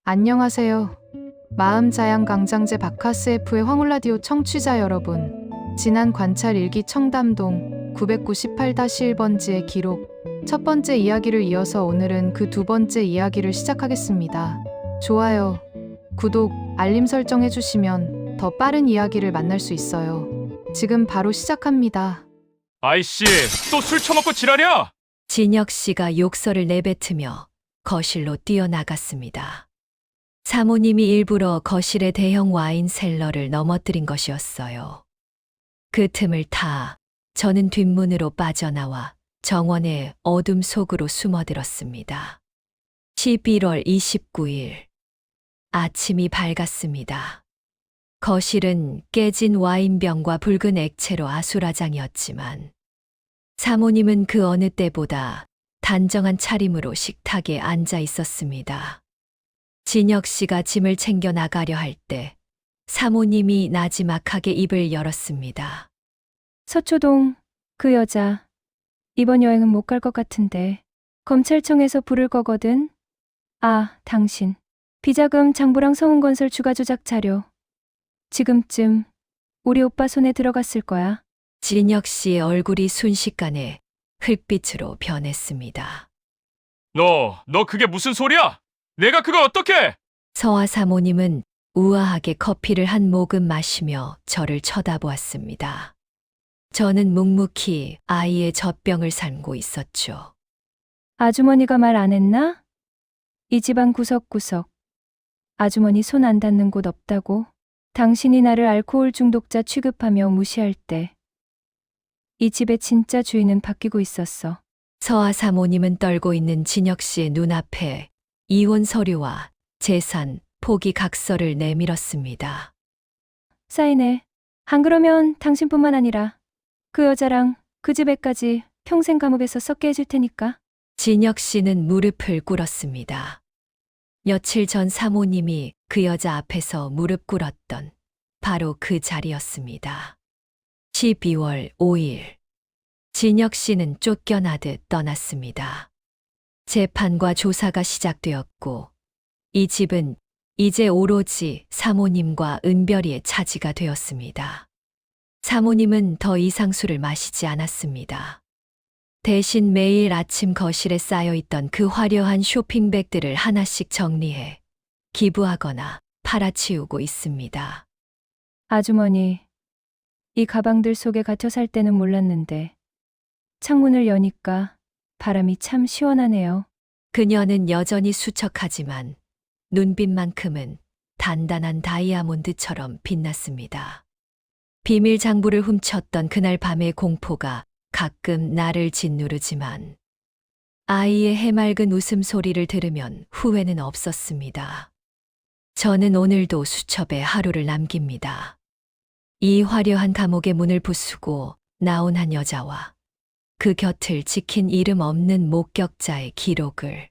안녕하세요. 마음자양강장제 바카스F의 황홀라디오 청취자 여러분. 지난 관찰 일기 청담동 998-1번지의 기록 첫 번째 이야기를 이어서 오늘은 그 두 번째 이야기를 시작하겠습니다. 좋아요, 구독, 알림 설정 해주시면 더 빠른 이야기를 만날 수 있어요. 지금 바로 시작합니다. 아이씨, 또 술 처먹고 지랄이야? 진혁 씨가 욕설을 내뱉으며 거실로 뛰어나갔습니다. 사모님이 일부러 거실의 대형 와인 셀러를 넘어뜨린 것이었어요. 그 틈을 타 저는 뒷문으로 빠져나와 정원의 어둠 속으로 숨어들었습니다. 11월 29일 아침이 밝았습니다. 거실은 깨진 와인병과 붉은 액체로 아수라장이었지만 사모님은 그 어느 때보다 단정한 차림으로 식탁에 앉아 있었습니다. 진혁 씨가 짐을 챙겨 나가려 할 때 사모님이 나지막하게 입을 열었습니다. 서초동, 그 여자. 이번 여행은 못 갈 것 같은데. 검찰청에서 부를 거거든. 아, 당신. 비자금 장부랑 성운건설 주가 조작 자료. 지금쯤 우리 오빠 손에 들어갔을 거야. 진혁 씨의 얼굴이 순식간에 흙빛으로 변했습니다. 너 그게 무슨 소리야? 내가 그걸 어떻게? 서화 사모님은 우아하게 커피를 한 모금 마시며 저를 쳐다보았습니다. 저는 묵묵히 아이의 젖병을 삶고 있었죠. 아주머니가 말 안 했나? 이 집안 구석구석. 아주머니 손 안 닿는 곳 없다고. 당신이 나를 알코올 중독자 취급하며 무시할 때. 이 집의 진짜 주인은 바뀌고 있었어. 서화 사모님은 떨고 있는 진혁 씨의 눈앞에 이혼 서류와 재산 포기 각서를 내밀었습니다. 사인해. 안 그러면 당신뿐만 아니라 그 여자랑 그 집애까지 평생 감옥에서 썩게 해줄 테니까. 진혁 씨는 무릎을 꿇었습니다. 며칠 전 사모님이 그 여자 앞에서 무릎 꿇었던 바로 그 자리였습니다. 12월 5일 진혁 씨는 쫓겨나듯 떠났습니다. 재판과 조사가 시작되었고 이 집은 이제 오로지 사모님과 은별이의 차지가 되었습니다. 사모님은 더 이상 술을 마시지 않았습니다. 대신 매일 아침 거실에 쌓여있던 그 화려한 쇼핑백들을 하나씩 정리해 기부하거나 팔아치우고 있습니다. 아주머니, 이 가방들 속에 갇혀 살 때는 몰랐는데 창문을 여니까 바람이 참 시원하네요. 그녀는 여전히 수척하지만 눈빛만큼은 단단한 다이아몬드처럼 빛났습니다. 비밀 장부를 훔쳤던 그날 밤의 공포가 가끔 나를 짓누르지만 아이의 해맑은 웃음소리를 들으면 후회는 없었습니다. 저는 오늘도 수첩에 하루를 남깁니다. 이 화려한 감옥의 문을 부수고 나온 한 여자와 그 곁을 지킨 이름 없는 목격자의 기록을.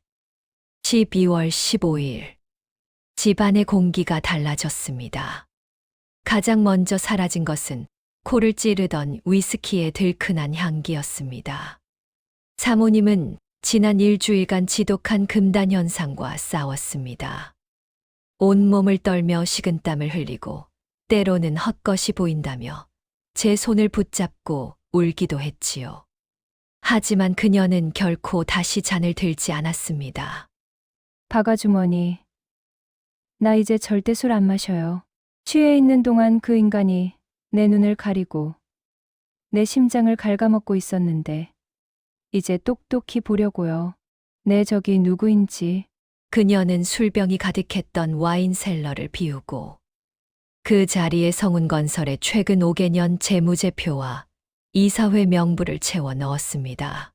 12월 15일 집안의 공기가 달라졌습니다. 가장 먼저 사라진 것은 코를 찌르던 위스키의 들큰한 향기였습니다. 사모님은 지난 일주일간 지독한 금단 현상과 싸웠습니다. 온몸을 떨며 식은땀을 흘리고 때로는 헛것이 보인다며 제 손을 붙잡고 울기도 했지요. 하지만 그녀는 결코 다시 잔을 들지 않았습니다. 박 아주머니, 나 이제 절대 술 안 마셔요. 취해 있는 동안 그 인간이 내 눈을 가리고 내 심장을 갉아먹고 있었는데 이제 똑똑히 보려고요. 내 적이 누구인지. 그녀는 술병이 가득했던 와인 셀러를 비우고 그 자리에 성운건설의 최근 5개년 재무제표와 이사회 명부를 채워 넣었습니다.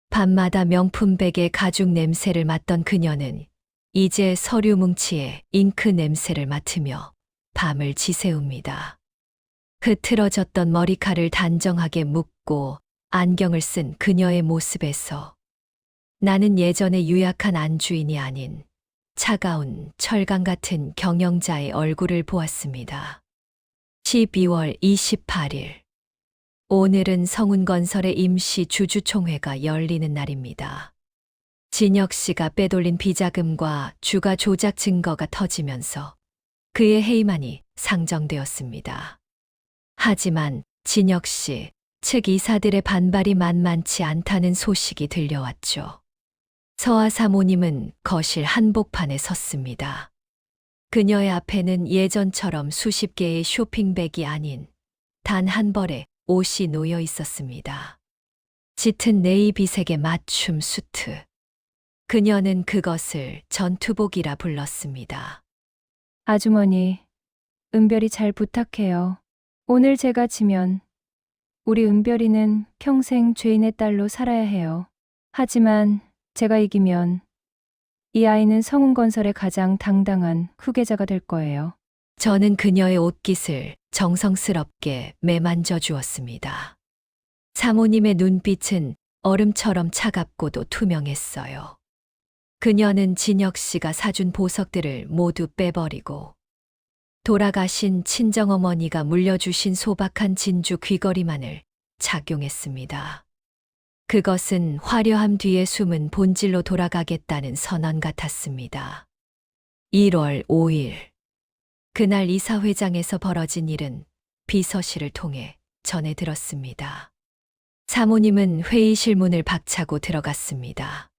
밤마다 명품백의 가죽 냄새를 맡던 그녀는 이제 서류 뭉치에 잉크 냄새를 맡으며 밤을 지새웁니다. 흐트러졌던 머리칼을 단정하게 묶고 안경을 쓴 그녀의 모습에서 나는 예전의 유약한 안주인이 아닌 차가운 철강 같은 경영자의 얼굴을 보았습니다. 12월 28일 오늘은 성운건설의 임시 주주총회가 열리는 날입니다. 진혁 씨가 빼돌린 비자금과 주가 조작 증거가 터지면서 그의 해임안이 상정되었습니다. 하지만 진혁 씨 측 이사들의 반발이 만만치 않다는 소식이 들려왔죠. 서아 사모님은 거실 한복판에 섰습니다. 그녀의 앞에는 예전처럼 수십 개의 쇼핑백이 아닌 단 한 벌의 옷이 놓여 있었습니다. 짙은 네이비색의 맞춤 수트. 그녀는 그것을 전투복이라 불렀습니다. 아주머니, 은별이 잘 부탁해요. 오늘 제가 지면 우리 은별이는 평생 죄인의 딸로 살아야 해요. 하지만 제가 이기면 이 아이는 성운건설의 가장 당당한 후계자가 될 거예요. 저는 그녀의 옷깃을 정성스럽게 매만져 주었습니다. 사모님의 눈빛은 얼음처럼 차갑고도 투명했어요. 그녀는 진혁 씨가 사준 보석들을 모두 빼버리고 돌아가신 친정어머니가 물려주신 소박한 진주 귀걸이만을 착용했습니다. 그것은 화려함 뒤에 숨은 본질로 돌아가겠다는 선언 같았습니다. 1월 5일. 그날 이사회장에서 벌어진 일은 비서실을 통해 전해 들었습니다. 사모님은 회의실 문을 박차고 들어갔습니다.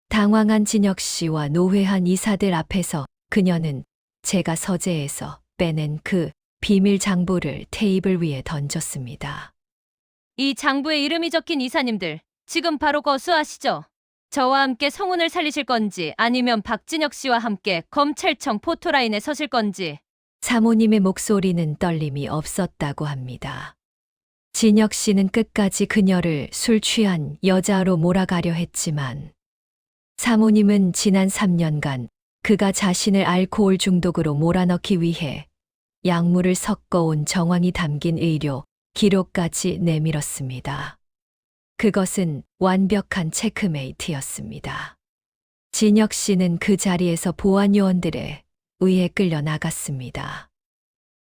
당황한 진혁 씨와 노회한 이사들 앞에서 그녀는 제가 서재에서 빼낸 그 비밀 장부를 테이블 위에 던졌습니다. 이 장부에 이름이 적힌 이사님들, 지금 바로 거수하시죠. 저와 함께 성운을 살리실 건지 아니면 박진혁 씨와 함께 검찰청 포토라인에 서실 건지. 사모님의 목소리는 떨림이 없었다고 합니다. 진혁 씨는 끝까지 그녀를 술 취한 여자로 몰아가려 했지만 사모님은 지난 3년간 그가 자신을 알코올 중독으로 몰아넣기 위해 약물을 섞어온 정황이 담긴 의료 기록까지 내밀었습니다. 그것은 완벽한 체크메이트였습니다. 진혁 씨는 그 자리에서 보안 요원들에 의해 끌려 나갔습니다.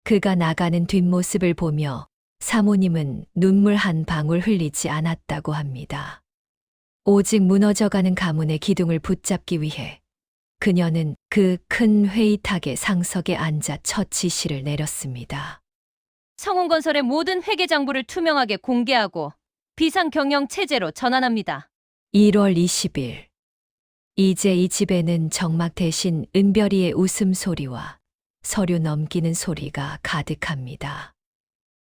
그가 나가는 뒷모습을 보며 사모님은 눈물 한 방울 흘리지 않았다고 합니다. 오직 무너져가는 가문의 기둥을 붙잡기 위해 그녀는 그 큰 회의탁의 상석에 앉아 첫 지시를 내렸습니다. 성운건설의 모든 회계 장부를 투명하게 공개하고 비상경영 체제로 전환합니다. 1월 20일. 이제 이 집에는 정막 대신 은별이의 웃음소리와 서류 넘기는 소리가 가득합니다.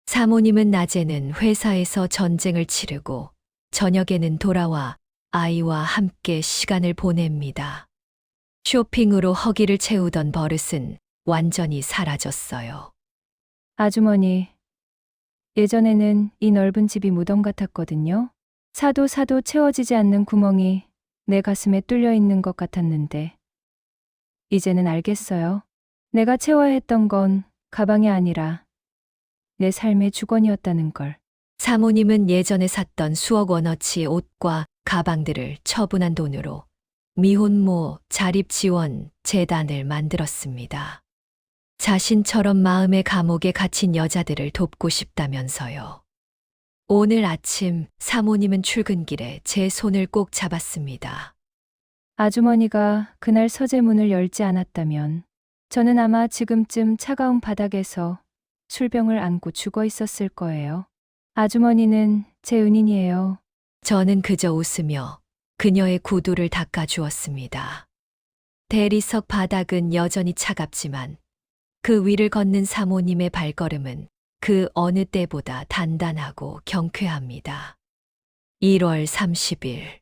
사모님은 낮에는 회사에서 전쟁을 치르고 저녁에는 돌아와 아이와 함께 시간을 보냅니다. 쇼핑으로 허기를 채우던 버릇은 완전히 사라졌어요. 아주머니, 예전에는 이 넓은 집이 무덤 같았거든요. 사도 채워지지 않는 구멍이 내 가슴에 뚫려 있는 것 같았는데, 이제는 알겠어요. 내가 채워야 했던 건 가방이 아니라 내 삶의 주권이었다는 걸. 사모님은 예전에 샀던 수억 원어치의 옷과 가방들을 처분한 돈으로 미혼모 자립지원 재단을 만들었습니다. 자신처럼 마음의 감옥에 갇힌 여자들을 돕고 싶다면서요. 오늘 아침 사모님은 출근길에 제 손을 꼭 잡았습니다. 아주머니가 그날 서재문을 열지 않았다면 저는 아마 지금쯤 차가운 바닥에서 술병을 안고 죽어 있었을 거예요. 아주머니는 제 은인이에요. 저는 그저 웃으며 그녀의 구두를 닦아주었습니다. 대리석 바닥은 여전히 차갑지만 그 위를 걷는 사모님의 발걸음은 그 어느 때보다 단단하고 경쾌합니다. 1월 30일.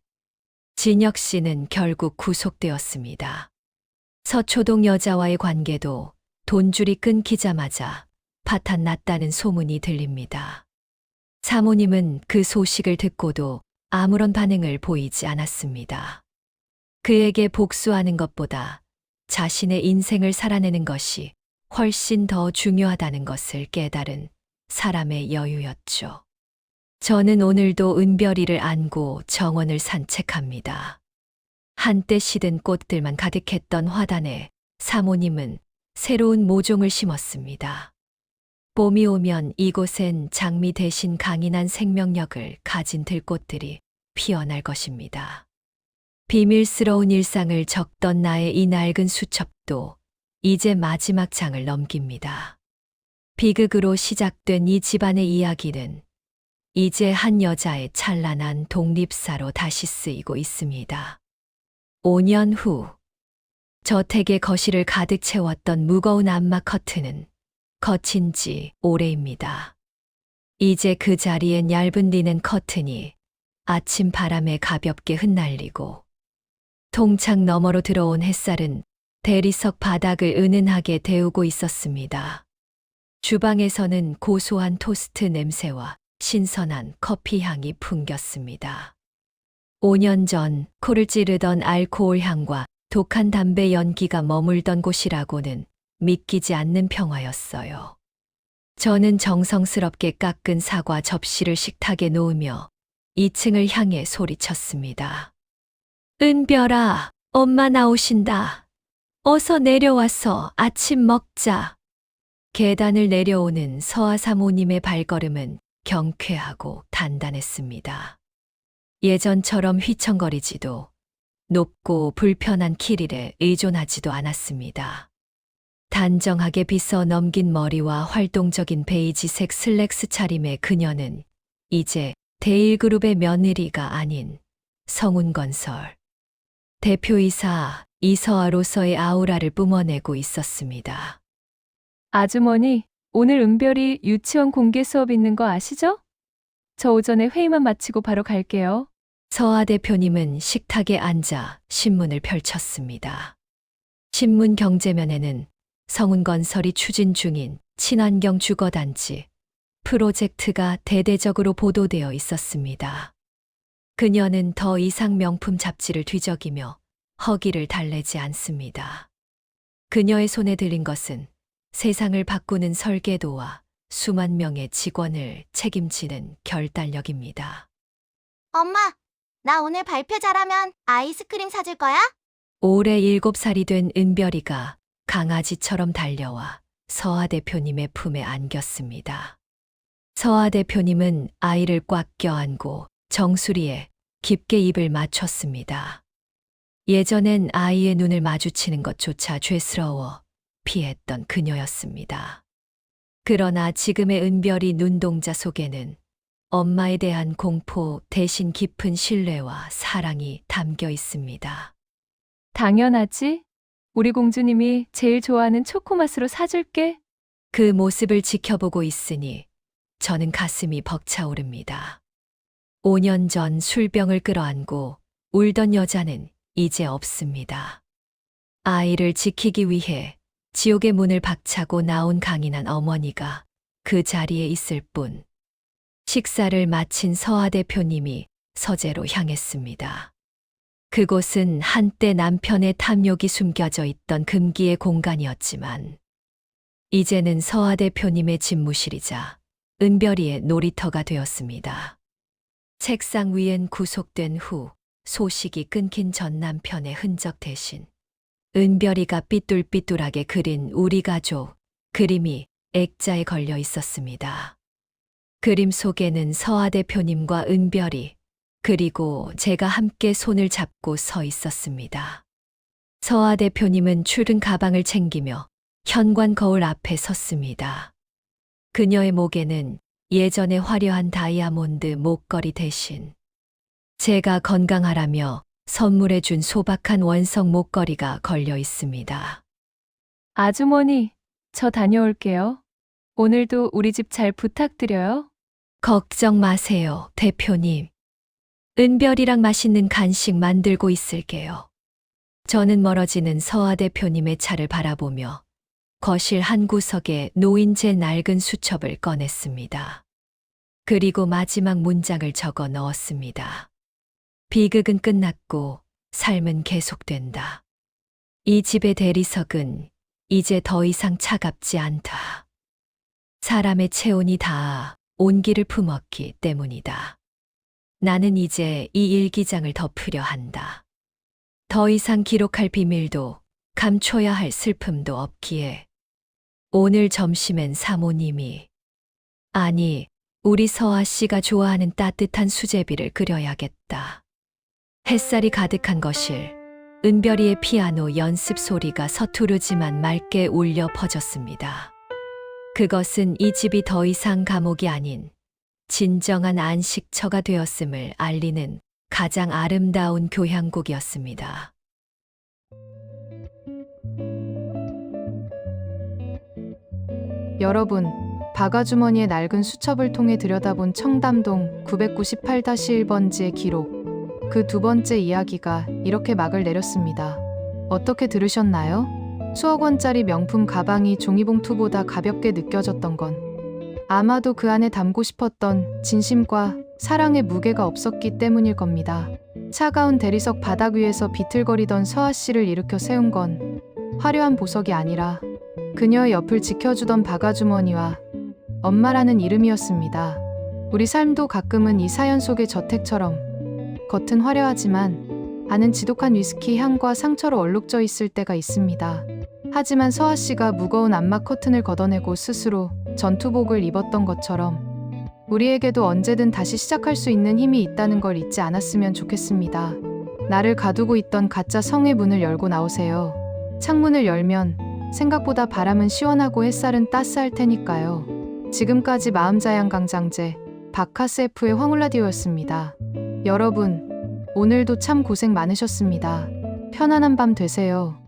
진혁 씨는 결국 구속되었습니다. 서초동 여자와의 관계도 돈줄이 끊기자마자 파탄 났다는 소문이 들립니다. 사모님은 그 소식을 듣고도 아무런 반응을 보이지 않았습니다. 그에게 복수하는 것보다 자신의 인생을 살아내는 것이 훨씬 더 중요하다는 것을 깨달은 사람의 여유였죠. 저는 오늘도 은별이를 안고 정원을 산책합니다. 한때 시든 꽃들만 가득했던 화단에 사모님은 새로운 모종을 심었습니다. 봄이 오면 이곳엔 장미 대신 강인한 생명력을 가진 들꽃들이 피어날 것입니다. 비밀스러운 일상을 적던 나의 이 낡은 수첩도 이제 마지막 장을 넘깁니다. 비극으로 시작된 이 집안의 이야기는 이제 한 여자의 찬란한 독립사로 다시 쓰이고 있습니다. 5년 후, 저택의 거실을 가득 채웠던 무거운 안마 커튼은 거친 지 오래입니다. 이제 그 자리엔 얇은 리넨 커튼이 아침 바람에 가볍게 흩날리고 통창 너머로 들어온 햇살은 대리석 바닥을 은은하게 데우고 있었습니다. 주방에서는 고소한 토스트 냄새와 신선한 커피 향이 풍겼습니다. 5년 전 코를 찌르던 알코올 향과 독한 담배 연기가 머물던 곳이라고는 믿기지 않는 평화였어요. 저는 정성스럽게 깎은 사과 접시를 식탁에 놓으며 2층을 향해 소리쳤습니다. 은별아, 엄마 나오신다. 어서 내려와서 아침 먹자. 계단을 내려오는 서아 사모님의 발걸음은 경쾌하고 단단했습니다. 예전처럼 휘청거리지도 높고 불편한 키릴에 의존하지도 않았습니다. 단정하게 빗어 넘긴 머리와 활동적인 베이지색 슬랙스 차림의 그녀는 이제 대일그룹의 며느리가 아닌 성운건설 대표이사 이서아로서의 아우라를 뿜어내고 있었습니다. 아주머니, 오늘 은별이 유치원 공개 수업 있는 거 아시죠? 저 오전에 회의만 마치고 바로 갈게요. 서아 대표님은 식탁에 앉아 신문을 펼쳤습니다. 신문 경제면에는 성운건설이 추진 중인 친환경 주거단지 프로젝트가 대대적으로 보도되어 있었습니다. 그녀는 더 이상 명품 잡지를 뒤적이며 허기를 달래지 않습니다. 그녀의 손에 들린 것은 세상을 바꾸는 설계도와 수만 명의 직원을 책임지는 결단력입니다. 엄마, 나 오늘 발표 잘하면 아이스크림 사줄 거야? 올해 7살이 된 은별이가 강아지처럼 달려와 서아 대표님의 품에 안겼습니다. 서아 대표님은 아이를 꽉 껴안고 정수리에 깊게 입을 맞췄습니다. 예전엔 아이의 눈을 마주치는 것조차 죄스러워 피했던 그녀였습니다. 그러나 지금의 은별이 눈동자 속에는 엄마에 대한 공포 대신 깊은 신뢰와 사랑이 담겨 있습니다. 당연하지. 우리 공주님이 제일 좋아하는 초코맛으로 사줄게. 그 모습을 지켜보고 있으니 저는 가슴이 벅차오릅니다. 5년 전 술병을 끌어안고 울던 여자는 이제 없습니다. 아이를 지키기 위해 지옥의 문을 박차고 나온 강인한 어머니가 그 자리에 있을 뿐. 식사를 마친 서아 대표님이 서재로 향했습니다. 그곳은 한때 남편의 탐욕이 숨겨져 있던 금기의 공간이었지만 이제는 서아 대표님의 집무실이자 은별이의 놀이터가 되었습니다. 책상 위엔 구속된 후 소식이 끊긴 전 남편의 흔적 대신 은별이가 삐뚤삐뚤하게 그린 우리 가족 그림이 액자에 걸려 있었습니다. 그림 속에는 서아 대표님과 은별이 그리고 제가 함께 손을 잡고 서 있었습니다. 서아 대표님은 출근 가방을 챙기며 현관 거울 앞에 섰습니다. 그녀의 목에는 예전의 화려한 다이아몬드 목걸이 대신 제가 건강하라며 선물해준 소박한 원석 목걸이가 걸려 있습니다. 아주머니, 저 다녀올게요. 오늘도 우리 집 잘 부탁드려요. 걱정 마세요, 대표님. 은별이랑 맛있는 간식 만들고 있을게요. 저는 멀어지는 서아 대표님의 차를 바라보며 거실 한 구석에 놓인 제 낡은 수첩을 꺼냈습니다. 그리고 마지막 문장을 적어 넣었습니다. 비극은 끝났고 삶은 계속된다. 이 집의 대리석은 이제 더 이상 차갑지 않다. 사람의 체온이 닿아 온기를 품었기 때문이다. 나는 이제 이 일기장을 덮으려 한다. 더 이상 기록할 비밀도 감춰야 할 슬픔도 없기에 오늘 점심엔 사모님이 아니 우리 서아 씨가 좋아하는 따뜻한 수제비를 끓여야겠다. 햇살이 가득한 거실. 은별이의 피아노 연습 소리가 서투르지만 맑게 울려 퍼졌습니다. 그것은 이 집이 더 이상 감옥이 아닌 진정한 안식처가 되었음을 알리는 가장 아름다운 교향곡이었습니다. 여러분, 박아주머니의 낡은 수첩을 통해 들여다본 청담동 998-1번지의 기록. 그 두 번째 이야기가 이렇게 막을 내렸습니다. 어떻게 들으셨나요? 수억 원짜리 명품 가방이 종이봉투보다 가볍게 느껴졌던 건 아마도 그 안에 담고 싶었던 진심과 사랑의 무게가 없었기 때문일 겁니다. 차가운 대리석 바닥 위에서 비틀거리던 서아 씨를 일으켜 세운 건 화려한 보석이 아니라 그녀의 옆을 지켜주던 박아주머니와 엄마라는 이름이었습니다. 우리 삶도 가끔은 이 사연 속의 저택처럼 겉은 화려하지만 안은 지독한 위스키 향과 상처로 얼룩져 있을 때가 있습니다. 하지만 서아 씨가 무거운 암막 커튼을 걷어내고 스스로 전투복을 입었던 것처럼 우리에게도 언제든 다시 시작할 수 있는 힘이 있다는 걸 잊지 않았으면 좋겠습니다. 나를 가두고 있던 가짜 성의 문을 열고 나오세요. 창문을 열면 생각보다 바람은 시원하고 햇살은 따스할 테니까요. 지금까지 마음자양강장제 바카스F의 황홀라디오였습니다. 여러분, 오늘도 참 고생 많으셨습니다. 편안한 밤 되세요.